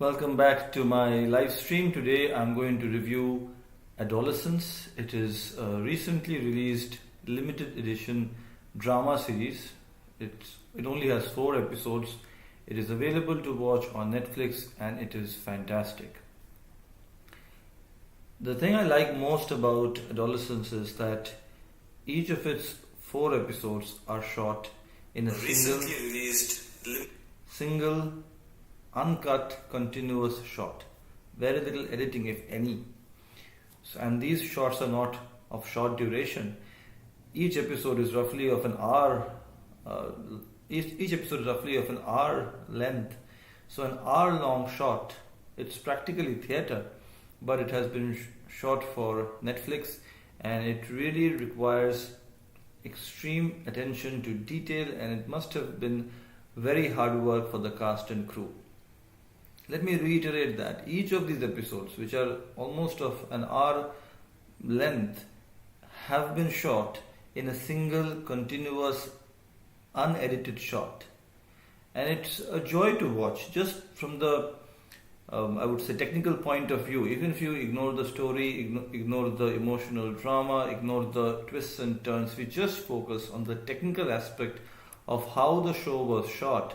Welcome back to my live stream. Today I'm going to review Adolescence. It is a recently released limited edition drama series. It only has 4 episodes. It is available to watch on Netflix and it is fantastic. The thing I like most about Adolescence is that each of its 4 episodes are shot in a single uncut continuous shot, very little editing if any. And these shots are not of short duration. Each episode is roughly of an hour. Each episode is roughly of an hour length. So an hour long shot. It's practically theatre, but it has been shot for Netflix, and it really requires extreme attention to detail, and it must have been very hard work for the cast and crew. Let me reiterate that each of these episodes, which are almost of an hour length, have been shot in a single continuous unedited shot. And it's a joy to watch just from the, I would say, technical point of view. Even if you ignore the story, ignore the emotional drama, ignore the twists and turns, we just focus on the technical aspect of how the show was shot.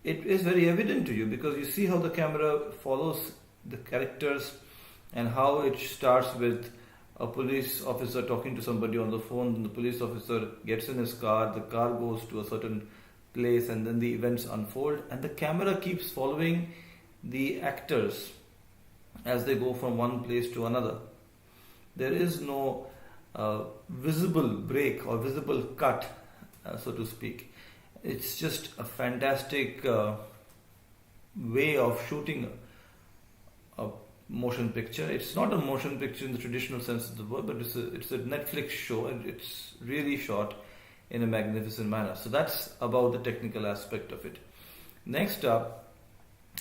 It is very evident to you because you see how the camera follows the characters and how it starts with a police officer talking to somebody on the phone, and the police officer gets in his car, the car goes to a certain place, and then the events unfold, and the camera keeps following the actors as they go from one place to another. There is no visible break or visible cut, so to speak. It's just a fantastic way of shooting a motion picture. It's not a motion picture in the traditional sense of the word, but it's a Netflix show, and it's really shot in a magnificent manner. So that's about the technical aspect of it. Next up,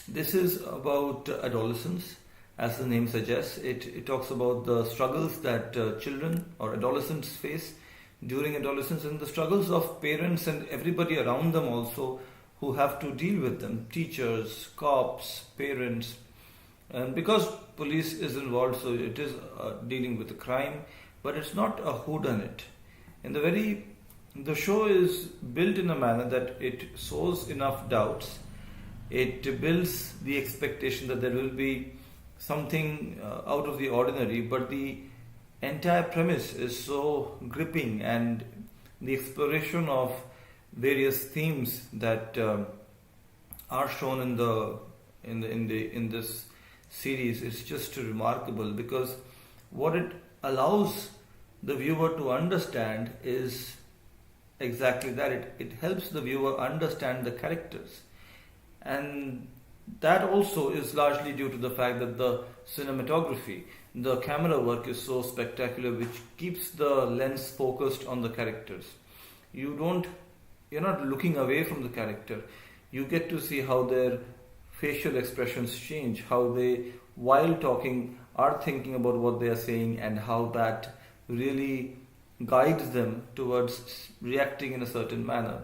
this is about adolescence. As the name suggests, it talks about the struggles that children or adolescents face during adolescence, and the struggles of parents and everybody around them also who have to deal with them, teachers, cops, parents, and because police is involved, so it is dealing with a crime, but it's not a whodunit. The show is built in a manner that it sows enough doubts. It builds the expectation that there will be something out of the ordinary, but the entire premise is so gripping, and the exploration of various themes that are shown in this series is just remarkable, because what it allows the viewer to understand is exactly that. It helps the viewer understand the characters, and that also is largely due to the fact that the cinematography, the camera work is so spectacular, which keeps the lens focused on the characters. You're not looking away from the character. You get to see how their facial expressions change, how they, while talking, are thinking about what they are saying, and how that really guides them towards reacting in a certain manner.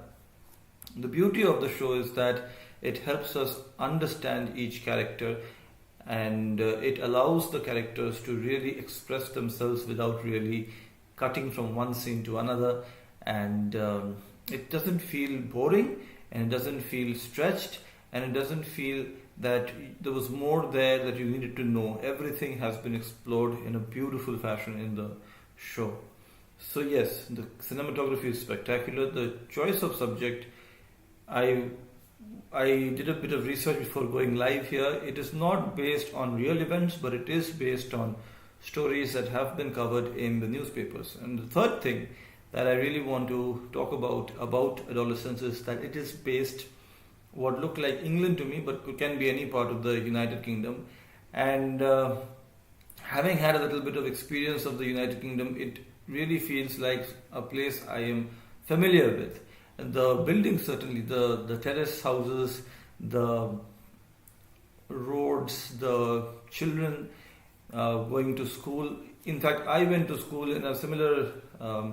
The beauty of the show is that it helps us understand each character, and it allows the characters to really express themselves without really cutting from one scene to another, and it doesn't feel boring, and it doesn't feel stretched, and it doesn't feel that there was more there that you needed to know. Everything has been explored in a beautiful fashion in the show. So yes, the cinematography is spectacular. The choice of subject, I did a bit of research before going live here. It is not based on real events, but it is based on stories that have been covered in the newspapers. And the third thing that I really want to talk about Adolescence is that it is based what looked like England to me, but can be any part of the United Kingdom. And having had a little bit of experience of the United Kingdom, it really feels like a place I am familiar with. The buildings, certainly, the terrace houses, the roads, the children going to school. In fact, I went to school in a similar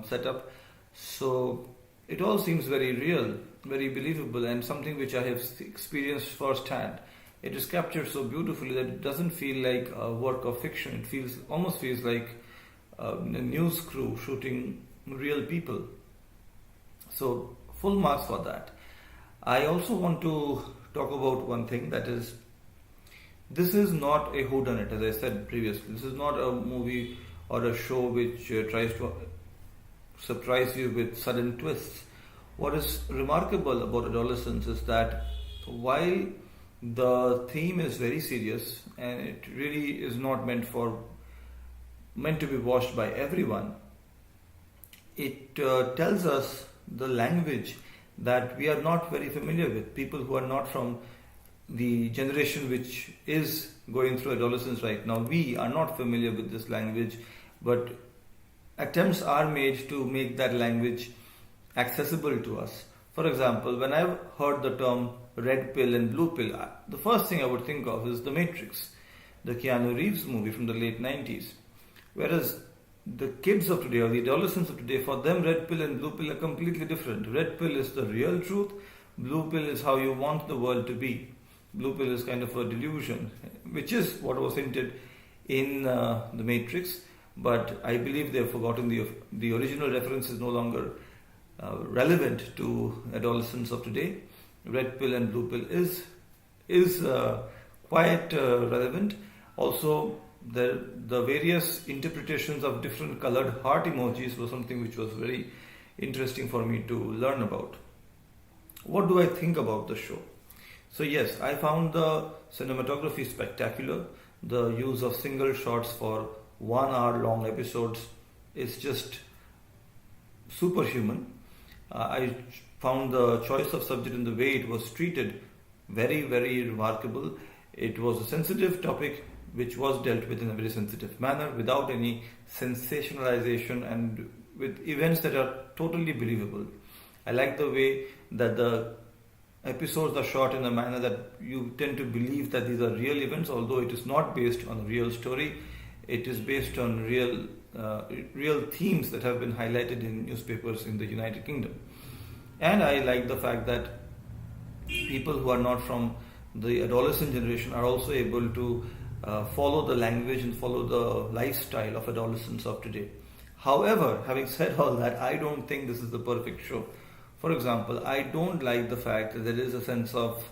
setup, so it all seems very real, very believable, and something which I have experienced firsthand. it is captured so beautifully that it doesn't feel like a work of fiction. It almost feels like a news crew shooting real people. So full marks for that. I also want to talk about one thing, that is, this is not a whodunit, as I said previously. This is not a movie or a show which tries to surprise you with sudden twists. What is remarkable about Adolescence is that while the theme is very serious and it really is not meant to be watched by everyone, it tells us the language that we are not very familiar with. People who are not from the generation which is going through adolescence right now, we are not familiar with this language, but attempts are made to make that language accessible to us. For example, when I've heard the term red pill and blue pill, the first thing I would think of is The Matrix, the Keanu Reeves movie from the late 90s. Whereas the kids of today, or the adolescents of today, for them red pill and blue pill are completely different. Red pill is the real truth, blue pill is how you want the world to be. Blue pill is kind of a delusion, which is what was hinted in The Matrix, but I believe they have forgotten the original reference is no longer relevant to adolescents of today. Red pill and blue pill is quite relevant. Also, the various interpretations of different colored heart emojis was something which was very interesting for me to learn about. What do I think about the show? So yes, I found the cinematography spectacular. The use of single shots for 1 hour long episodes is just superhuman. I found the choice of subject and the way it was treated very, very remarkable. It was a sensitive topic which was dealt with in a very sensitive manner without any sensationalization and with events that are totally believable. I like the way that the episodes are shot in a manner that you tend to believe that these are real events, although it is not based on a real story. It is based on real themes that have been highlighted in newspapers in the United Kingdom. And I like the fact that people who are not from the adolescent generation are also able to follow the language and follow the lifestyle of adolescents of today. However, having said all that, I don't think this is the perfect show. For example, I don't like the fact that there is a sense of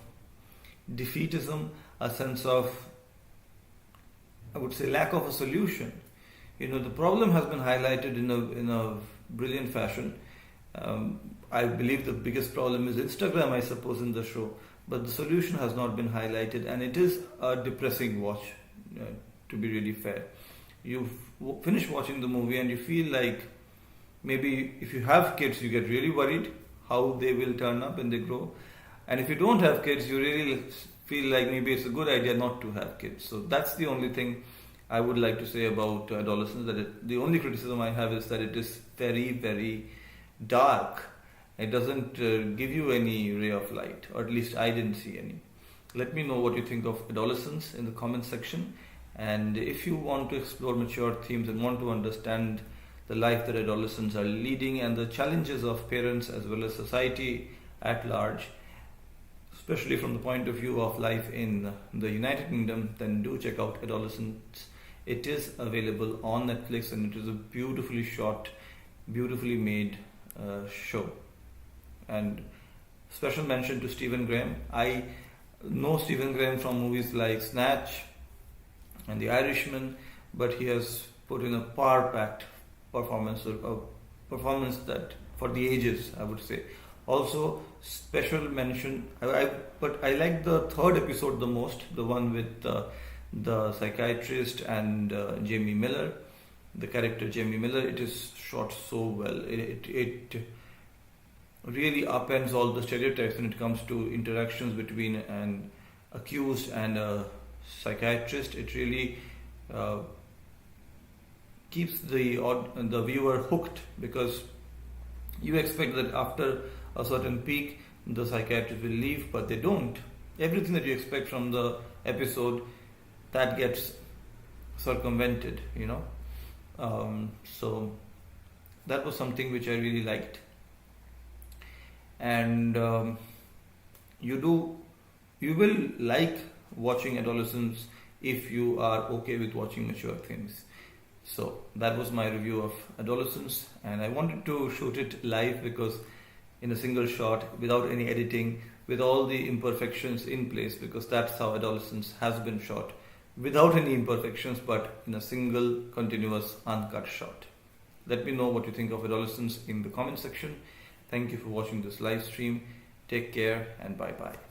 defeatism, a sense of, I would say, lack of a solution. The problem has been highlighted in a brilliant fashion. I believe the biggest problem is Instagram, I suppose, in the show. But the solution has not been highlighted, and it is a depressing watch, to be really fair. You finish watching the movie and you feel like maybe if you have kids, you get really worried how they will turn up when they grow. And if you don't have kids, you really feel like maybe it's a good idea not to have kids. So that's the only thing I would like to say about adolescence. The only criticism I have is that it is very, very dark. It doesn't give you any ray of light, or at least I didn't see any. Let me know what you think of Adolescence in the comment section. And if you want to explore mature themes and want to understand the life that adolescents are leading and the challenges of parents as well as society at large, especially from the point of view of life in the United Kingdom, then do check out Adolescence. It is available on Netflix and it is a beautifully shot, beautifully made show. And special mention to Stephen Graham. I know Stephen Graham from movies like Snatch and The Irishman, but he has put in a power-packed performance that for the ages, I would say. Also, special mention, but I like the third episode the most, the one with the psychiatrist and Jamie Miller, the character Jamie Miller. It is shot so well. It really upends all the stereotypes when it comes to interactions between an accused and a psychiatrist. It really keeps the viewer hooked, because you expect that after a certain peak the psychiatrist will leave, but they don't. Everything that you expect from the episode, that gets circumvented, so that was something which I really liked. And you will like watching Adolescence if you are okay with watching mature things. So that was my review of Adolescence, and I wanted to shoot it live because in a single shot, without any editing, with all the imperfections in place, because that's how Adolescence has been shot, without any imperfections, but in a single continuous uncut shot. Let me know what you think of Adolescence in the comment section. Thank you for watching this live stream. Take care and bye bye.